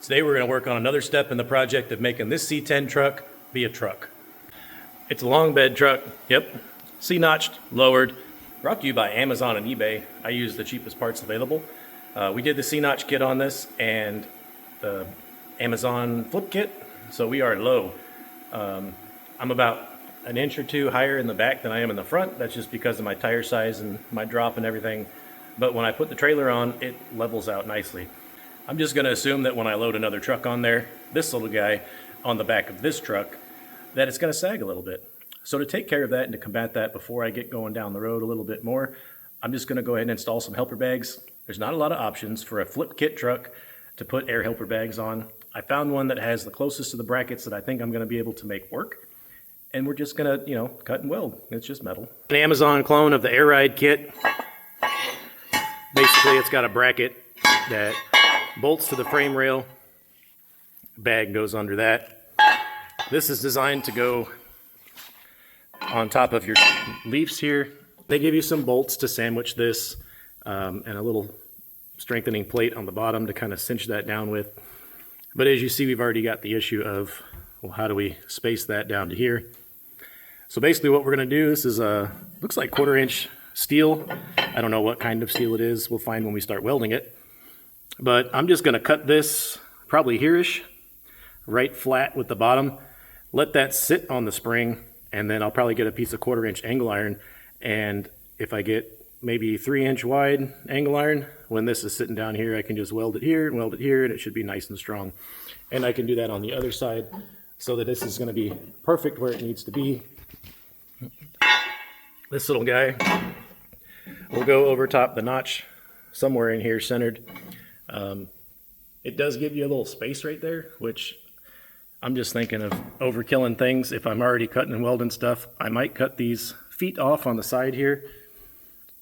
Today we're going to work on another step in the project of making this C10 truck be a truck. It's a long bed truck, yep, C-notched, lowered, brought to you by Amazon and eBay. I use the cheapest parts available. We did the C-notch kit on this and the Amazon flip kit, so we are low. I'm about an inch or two higher in the back than I am in the front. That's just because of my tire size and my drop and everything. But when I put the trailer on, it levels out nicely. I'm just going to assume that when I load another truck on there, this little guy on the back of this truck, that it's going to sag a little bit. So to take care of that and to combat that before I get going down the road a little bit more, I'm just going to go ahead and install some helper bags. There's not a lot of options for a flip kit truck to put air helper bags on. I found one that has the closest to the brackets that I think I'm going to be able to make work. And we're just going to, cut and weld. It's just metal. An Amazon clone of the Air Ride kit. Basically, it's got a bracket that bolts to the frame rail. Bag goes under that. This is designed to go on top of your leaves here. They give you some bolts to sandwich this and a little strengthening plate on the bottom to kind of cinch that down with. But as you see, we've already got the issue of, well, how do we space that down to here? So basically what we're going to do, this is looks like 1/4 inch steel. I don't know what kind of steel it is. We'll find when we start welding it. But I'm just going to cut this probably here-ish, right flat with the bottom. Let that sit on the spring, and then I'll probably get a piece of 1/4 inch angle iron. And if I get maybe 3-inch wide angle iron, when this is sitting down here, I can just weld it here, and it should be nice and strong. And I can do that on the other side so that this is going to be perfect where it needs to be. This little guy will go over top the notch somewhere in here centered. It does give you a little space right there, which I'm just thinking of overkilling things. If I'm already cutting and welding stuff, I might cut these feet off on the side here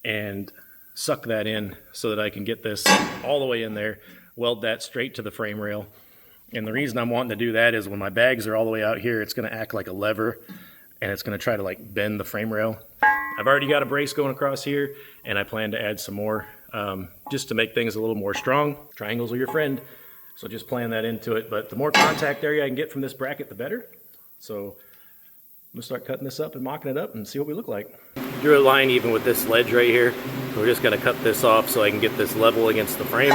and suck that in so that I can get this all the way in there, weld that straight to the frame rail. And the reason I'm wanting to do that is when my bags are all the way out here, it's going to act like a lever and it's going to try to like bend the frame rail. I've already got a brace going across here and I plan to add some more just to make things a little more strong. Triangles are your friend, so just plan that into it. But the more contact area I can get from this bracket, the better. So I'm gonna start cutting this up and mocking it up and see what we look like. Drew a line even with this ledge right here. So we're just gonna cut this off so I can get this level against the frame.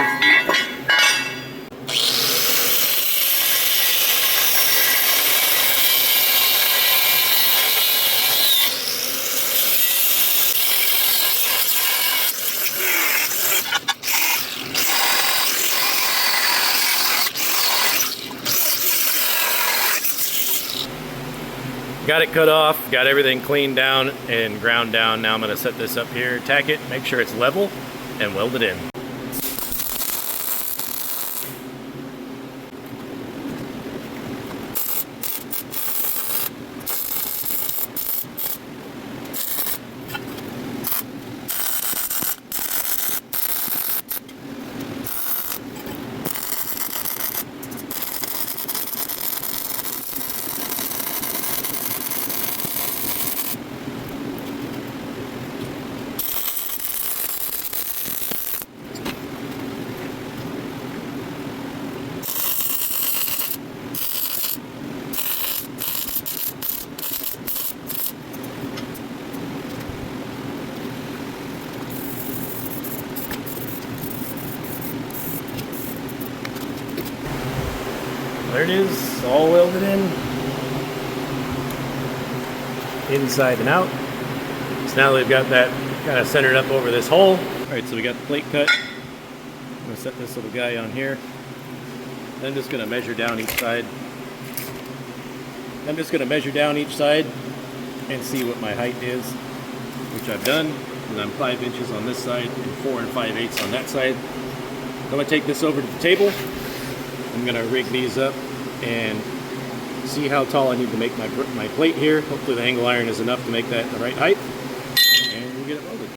Got it cut off, got everything cleaned down and ground down. Now I'm going to set this up here, tack it, make sure it's level, and weld it in. There it is, all welded in, inside and out. So now we've got that kind of centered up over this hole. All right, so we got the plate cut. I'm gonna set this little guy on here. Then I'm just gonna measure down each side. I'm just gonna measure down each side and see what my height is, which I've done. And I'm 5 inches on this side and 4 5/8 on that side. I'm gonna take this over to the table. I'm going to rig these up and see how tall I need to make my plate here. Hopefully the angle iron is enough to make that the right height. And we'll get it welded.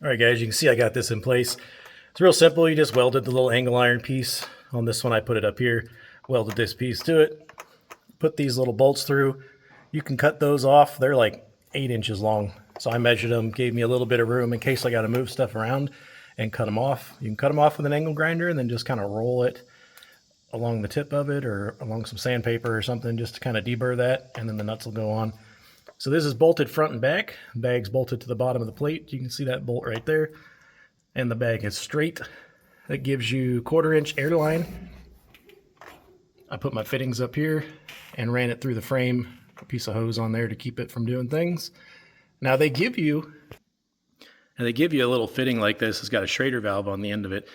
All right, guys, you can see I got this in place. It's real simple. You just welded the little angle iron piece. On this one, I put it up here, welded this piece to it, put these little bolts through. You can cut those off. They're like 8 inches long. So I measured them, gave me a little bit of room in case I got to move stuff around and cut them off. You can cut them off with an angle grinder and then just kind of roll it along the tip of it or along some sandpaper or something just to kind of deburr that, and then the nuts will go on. So this is bolted front and back. The bag's bolted to the bottom of the plate. You can see that bolt right there. And the bag is straight. That gives you 1/4 inch airline. I put my fittings up here and ran it through the frame, a piece of hose on there to keep it from doing things. Now they give you a little fitting like this. It's got a Schrader valve on the end of it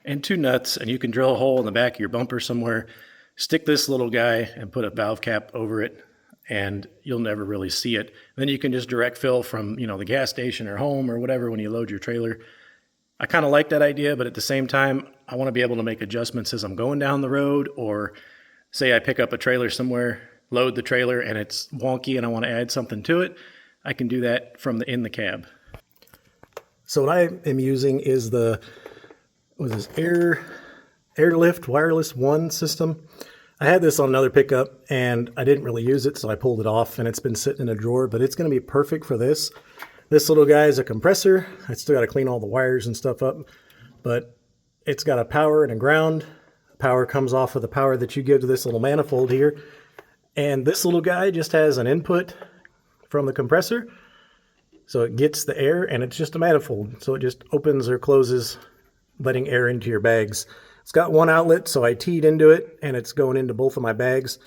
and 2 nuts, and you can drill a hole in the back of your bumper somewhere, stick this little guy and put a valve cap over it, and you'll never really see it. Then you can just direct fill from, the gas station or home or whatever when you load your trailer. I kind of like that idea, but at the same time, I want to be able to make adjustments as I'm going down the road, or say I pick up a trailer somewhere, load the trailer, and it's wonky and I want to add something to it. I can do that from in the cab. So what I am using is the Airlift Wireless One system. I had this on another pickup and I didn't really use it, so I pulled it off and it's been sitting in a drawer, but it's going to be perfect for this. This little guy is a compressor. I still got to clean all the wires and stuff up, but it's got a power and a ground. Power comes off of the power that you give to this little manifold here. And this little guy just has an input from the compressor. So it gets the air, and it's just a manifold. So it just opens or closes, letting air into your bags. It's got 1 outlet, so I teed into it, and it's going into both of my bags.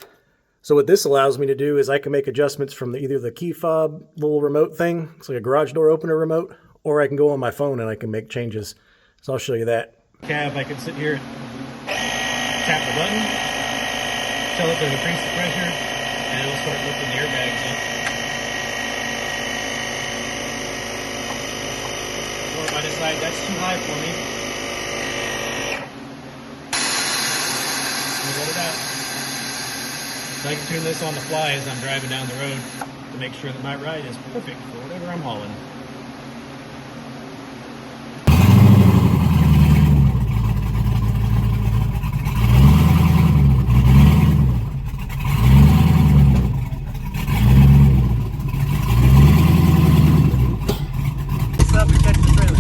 So what this allows me to do is I can make adjustments from either the key fob little remote thing, it's like a garage door opener remote, or I can go on my phone and I can make changes. So I'll show you that. Cab, I can sit here and tap the button, tell it to increase the pressure, and it'll start lifting the airbags up. Or if I decide that's too high for me, let it out. So I can tune this on the fly as I'm driving down the road to make sure that my ride is perfect for whatever I'm hauling. What's up? Protect the trailer.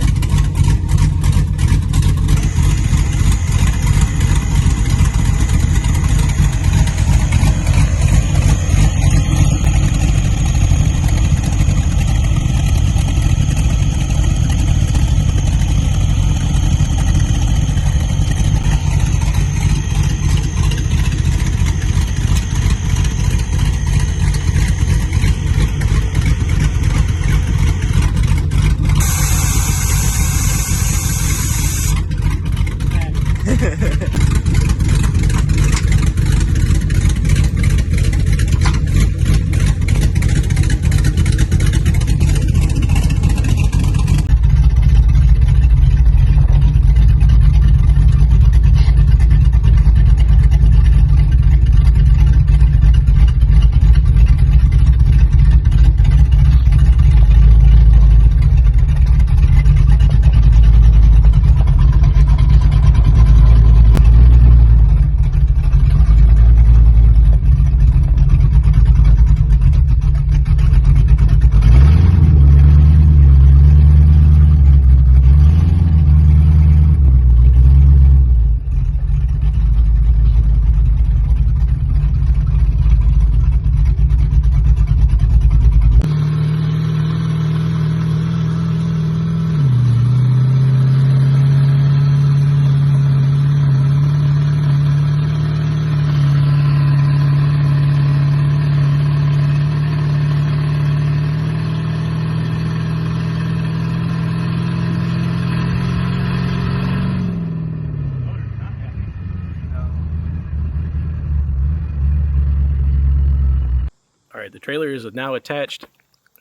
Alright, the trailer is now attached,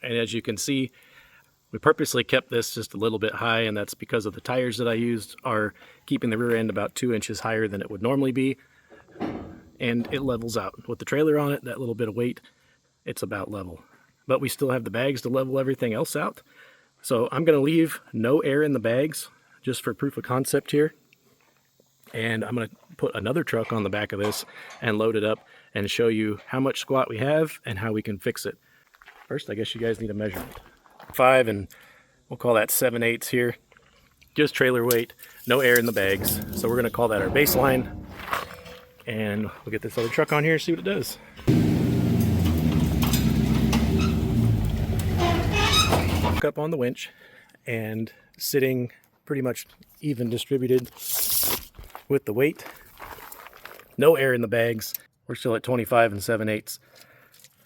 and as you can see, we purposely kept this just a little bit high, and that's because of the tires that I used are keeping the rear end about 2 inches higher than it would normally be, and it levels out. With the trailer on it, that little bit of weight, it's about level. But we still have the bags to level everything else out. So I'm going to leave no air in the bags, just for proof of concept here. And I'm going to put another truck on the back of this and load it up and show you how much squat we have and how we can fix it. First, I guess you guys need a measurement. 5 and we'll call that 7/8 here. Just trailer weight, no air in the bags. So we're going to call that our baseline. And we'll get this other truck on here, see what it does. Up on the winch and sitting pretty much even distributed with the weight. No air in the bags. We're still at 25 and 7/8.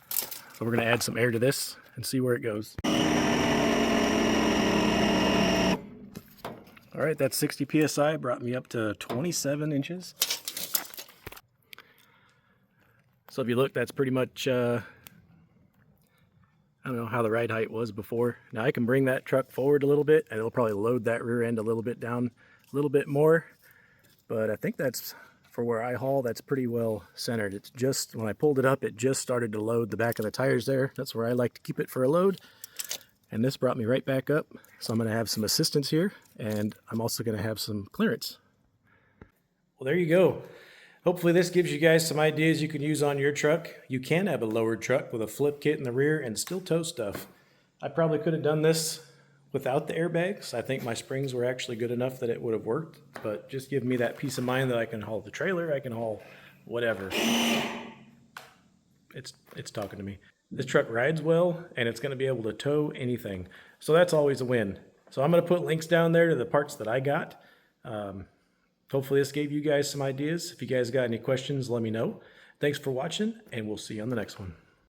So we're going to add some air to this and see where it goes. All right, that's 60 psi, brought me up to 27 inches. So if you look, that's pretty much, I don't know how the ride height was before. Now I can bring that truck forward a little bit and it'll probably load that rear end a little bit down a little bit more. But I think that's, for where I haul, that's pretty well centered. It's just, when I pulled it up, it just started to load the back of the tires there. That's where I like to keep it for a load. And this brought me right back up. So I'm going to have some assistance here, and I'm also going to have some clearance. Well, there you go. Hopefully this gives you guys some ideas you can use on your truck. You can have a lowered truck with a flip kit in the rear and still tow stuff. I probably could have done this without the airbags. I think my springs were actually good enough that it would have worked, but just give me that peace of mind that I can haul the trailer, I can haul whatever. It's talking to me. This truck rides well, and it's going to be able to tow anything. So that's always a win. So I'm going to put links down there to the parts that I got. Hopefully this gave you guys some ideas. If you guys got any questions, let me know. Thanks for watching, and we'll see you on the next one.